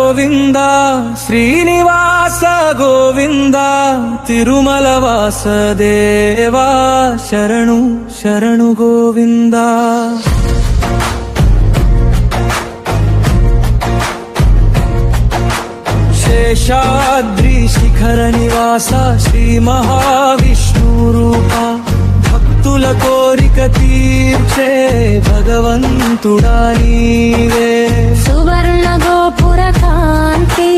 గోవింద శ్రీనివాస గోవింద తిరుమల వాసదేవా శరణు శరణు గోవింద శేషాద్రి శిఖర నివాస శ్రీ మహావిష్ణు రూప భక్తుల కోరిక తీర్చే భగవంతుడా నీవే సువర్ణ గోపుర కాంతి